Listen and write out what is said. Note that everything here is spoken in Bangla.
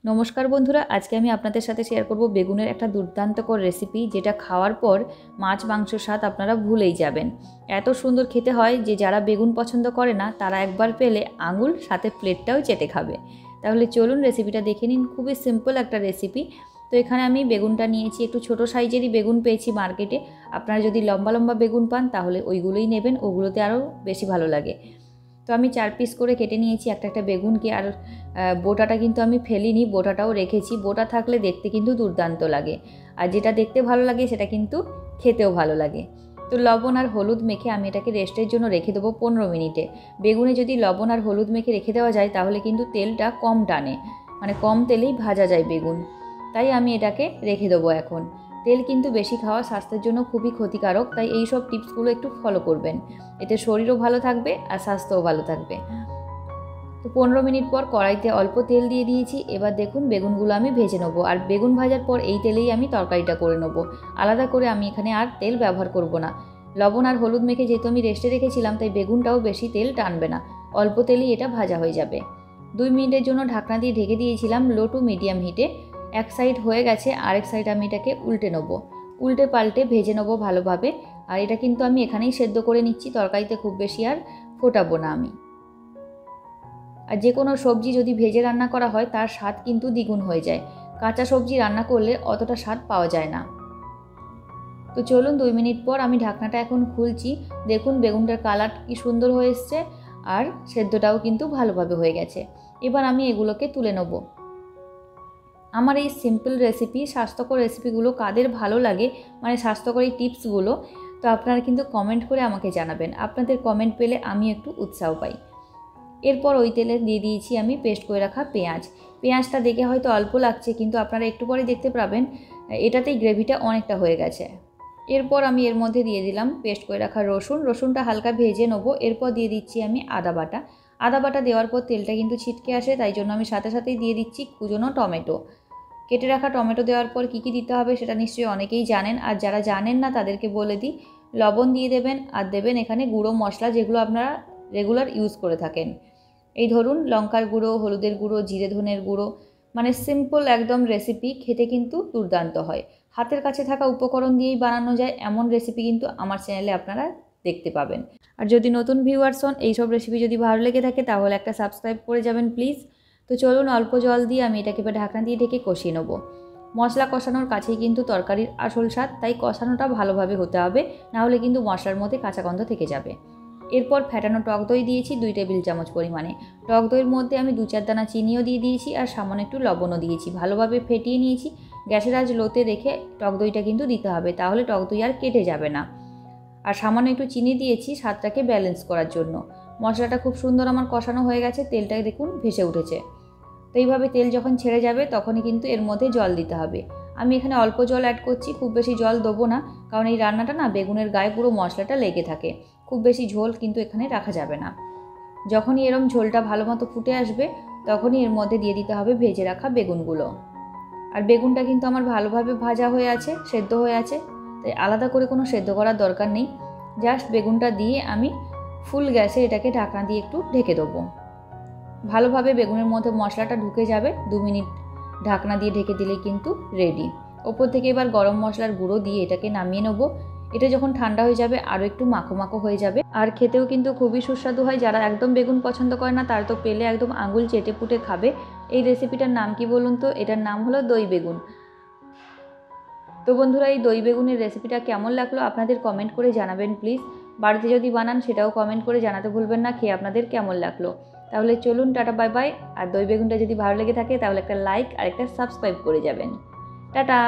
নমস্কার বন্ধুরা, আজকে আমি আপনাদের সাথে শেয়ার করব বেগুনের একটা দুর্দান্তকর রেসিপি, যেটা খাওয়ার পর মাছ মাংসের স্বাদ আপনারা ভুলেই যাবেন। এত সুন্দর খেতে হয় যে যারা বেগুন পছন্দ করে না তারা একবার পেলে আঙুল সাথে প্লেটটাও চেটে খাবে। তাহলে চলুন রেসিপিটা দেখে নিন। খুবই সিম্পল একটা রেসিপি। তো এখানে আমি বেগুনটা নিয়েছি, একটু ছোট সাইজেরই বেগুন পেয়েছি মার্কেটে। আপনারা যদি লম্বা লম্বা বেগুন পান তাহলে ওইগুলোই নেবেন, ওগুলোতে আরও বেশি ভালো লাগে। তো আমি 4 পিস করে কেটে নিয়েছি একটা একটা বেগুনকে। আর বোটাটা কিন্তু আমি ফেলিনি, বোটাটাও রেখেছি। বোটা থাকলে দেখতে কিন্তু দুর্দান্ত লাগে, আর যেটা দেখতে ভালো লাগে সেটা কিন্তু খেতেও ভালো লাগে। তো লবণ আর হলুদ মেখে আমি এটাকে রেস্টের জন্য রেখে দেবো 15 মিনিটে। বেগুনে যদি লবণ আর হলুদ মেখে রেখে দেওয়া যায় তাহলে কিন্তু তেলটা কম টানে, মানে কম তেলেই ভাজা যায় বেগুন। তাই আমি এটাকে রেখে দেবো এখন। তেল কিন্তু বেশি খাওয়া স্বাস্থ্যের জন্য খুবই ক্ষতিকারক, তাই এই সব টিপসগুলো একটু ফলো করবেন। এতে শরীরও ভালো থাকবে আর স্বাস্থ্যও ভালো থাকবে। তো 15 মিনিট পর কড়াইতে অল্প তেল দিয়ে দিয়েছি। এবার দেখুন বেগুনগুলো আমি ভেজে নেবো, আর বেগুন ভাজার পর এই তেলেই আমি তরকারিটা করে নেবো। আলাদা করে আমি এখানে আর তেল ব্যবহার করব না। লবণ আর হলুদ মেখে যেহেতু আমি রেস্টে রেখেছিলাম, তাই বেগুনটাও বেশি তেল টানবে না, অল্প তেলেই এটা ভাজা হয়ে যাবে। 2 মিনিটের জন্য ঢাকনা দিয়ে ঢেকে দিয়েছিলাম লো টু মিডিয়াম হিটে। এক সাইড হয়ে গেছে, আরেক সাইড আমি এটাকে উল্টে নেবো। উল্টে পাল্টে ভেজে নেবো ভালোভাবে। আর এটা কিন্তু আমি এখানেই সেদ্ধ করে নিচ্ছি, তরকারিতে খুব বেশি আর ফোটাবো না আমি। আর যে কোনো সবজি যদি ভেজে রান্না করা হয় তার স্বাদ কিন্তু দ্বিগুণ হয়ে যায়। কাঁচা সবজি রান্না করলে অতটা স্বাদ পাওয়া যায় না। তো চলুন 2 মিনিট পর আমি ঢাকনাটা এখন খুলছি। দেখুন বেগুনটার কালার কি সুন্দর হয়ে এসছে, আর সেদ্ধটাও কিন্তু ভালোভাবে হয়ে গেছে। এবার আমি এগুলোকে তুলে নেব। আমার এই সিম্পল রেসিপি, স্বাস্থ্যকর রেসিপিগুলো কাদের ভালো লাগে, মানে স্বাস্থ্যকর এই টিপসগুলো, তো আপনারা কিন্তু কমেন্ট করে আমাকে জানাবেন। আপনাদের কমেন্ট পেলে আমি একটু উৎসাহ পাই। এরপর ওই তেলে দিয়ে দিয়েছি আমি পেস্ট করে রাখা পেঁয়াজ। পেঁয়াজটা দেখে হয়তো অল্প লাগছে, কিন্তু আপনারা একটু পরে দেখতে পাবেন এটাতেই গ্রেভিটা অনেকটা হয়ে গেছে। এরপর আমি এর মধ্যে দিয়ে দিলাম পেস্ট করে রাখা রসুন। রসুনটা হালকা ভেজে নেবো। এরপর দিয়ে দিচ্ছি আমি আদা বাটা। আদা বাটা দেওয়ার পর তেলটা কিন্তু ছিটকে আসে, তাই জন্য আমি সাথে সাথেই দিয়ে দিচ্ছি কুচনো টমেটো। কেটে রাখা টমেটো দেওয়ার পর কী কী দিতে হবে সেটা নিশ্চয়ই অনেকেই জানেন, আর যারা জানেন না তাদেরকে বলে দিই। লবণ দিয়ে দেবেন, আর দেবেন এখানে গুঁড়ো মশলা, যেগুলো আপনারা রেগুলার ইউজ করে থাকেন। এই ধরুন লঙ্কার গুঁড়ো, হলুদের গুঁড়ো, জিরে ধনের গুঁড়ো। মানে সিম্পল একদম রেসিপি, খেতে কিন্তু দুর্দান্ত হয়। হাতের কাছে থাকা উপকরণ দিয়েই বানানো যায় এমন রেসিপি কিন্তু আমার চ্যানেলে আপনারা দেখতে পাবেন। আর যদি নতুন ভিউয়ার্স হন, এইসব রেসিপি যদি ভালো লেগে থাকে তাহলে একটা সাবস্ক্রাইব করে যাবেন প্লিজ। তো চলুন অল্প জল দিয়ে আমি এটাকে এবার ঢাকনা দিয়ে ঢেকে কষিয়ে নেবো। মশলা কষানোর কাছেই কিন্তু তরকারির আসল স্বাদ, তাই কষানোটা ভালোভাবে হতে হবে, নাহলে কিন্তু মশলার মধ্যে কাঁচা গন্ধ থেকে যাবে। এরপর ফ্যাটানো টক দই দিয়েছি 2 টেবিল চামচ পরিমাণে। টক দইয়ের মধ্যে আমি 2-4 দানা চিনিও দিয়ে দিয়েছি, আর সামান্য একটু লবণও দিয়েছি। ভালোভাবে ফেটিয়ে নিয়েছি। গ্যাসের আঁচ লোতে রেখে টক দইটা কিন্তু দিতে হবে, তাহলে টক দই আর কেটে যাবে না। আর সামান্য একটু চিনি দিয়েছি স্বাদটাকে ব্যালেন্স করার জন্য। মশলাটা খুব সুন্দর আমার কষানো হয়ে গেছে, তেলটা দেখুন ভেসে উঠেছে। তো এইভাবে তেল যখন ছেড়ে যাবে তখনই কিন্তু এর মধ্যে জল দিতে হবে। আমি এখানে অল্প জল অ্যাড করছি, খুব বেশি জল দেবো না, কারণ এই রান্নাটা না বেগুনের গায়ে পুরো মশলাটা লেগে থাকে। খুব বেশি ঝোল কিন্তু এখানে রাখা যাবে না। যখনই এরম ঝোলটা ভালো মতো ফুটে আসবে তখনই এর মধ্যে দিয়ে দিতে হবে ভেজে রাখা বেগুনগুলো। আর বেগুনটা কিন্তু আমার ভালোভাবে ভাজা হয়ে আছে, সেদ্ধ হয়ে আছে, তাই আলাদা করে কোনো সেদ্ধ করার দরকার নেই। জাস্ট বেগুনটা দিয়ে আমি ফুল গ্যাসে এটাকে ঢাকনা দিয়ে একটু ঢেকে দেবো। ভালোভাবে বেগুনের মধ্যে মশলাটা ঢুকে যাবে। 2 মিনিট ঢাকনা দিয়ে ঢেকে দিলেই কিন্তু রেডি। ওপর থেকে এবার গরম মশলার গুঁড়ো দিয়ে এটাকে নামিয়ে নেবো। এটা যখন ঠান্ডা হয়ে যাবে আরও একটু মাখো মাখো হয়ে যাবে, আর খেতেও কিন্তু খুবই সুস্বাদু হয়। যারা একদম বেগুন পছন্দ করে না তারা তো পেলে একদম আঙুল চেটে পুটে খাবে। এই রেসিপিটার নাম কি বলুন তো? এটার নাম হলো দই বেগুন। তো বন্ধুরা, এই দই বেগুনের রেসিপিটা কেমন লাগলো আপনাদের কমেন্ট করে জানাবেন প্লিজ। বাড়িতে যদি বানান সেটাও কমেন্ট করে জানাতে ভুলবেন না খেয়ে আপনাদের কেমন লাগলো। তাহলে চলুন টাটা বাই বাই। আর দই বেগুনটা যদি ভালো লেগে থাকে তাহলে একটা লাইক আর একটা সাবস্ক্রাইব করে যাবেন। টাটা।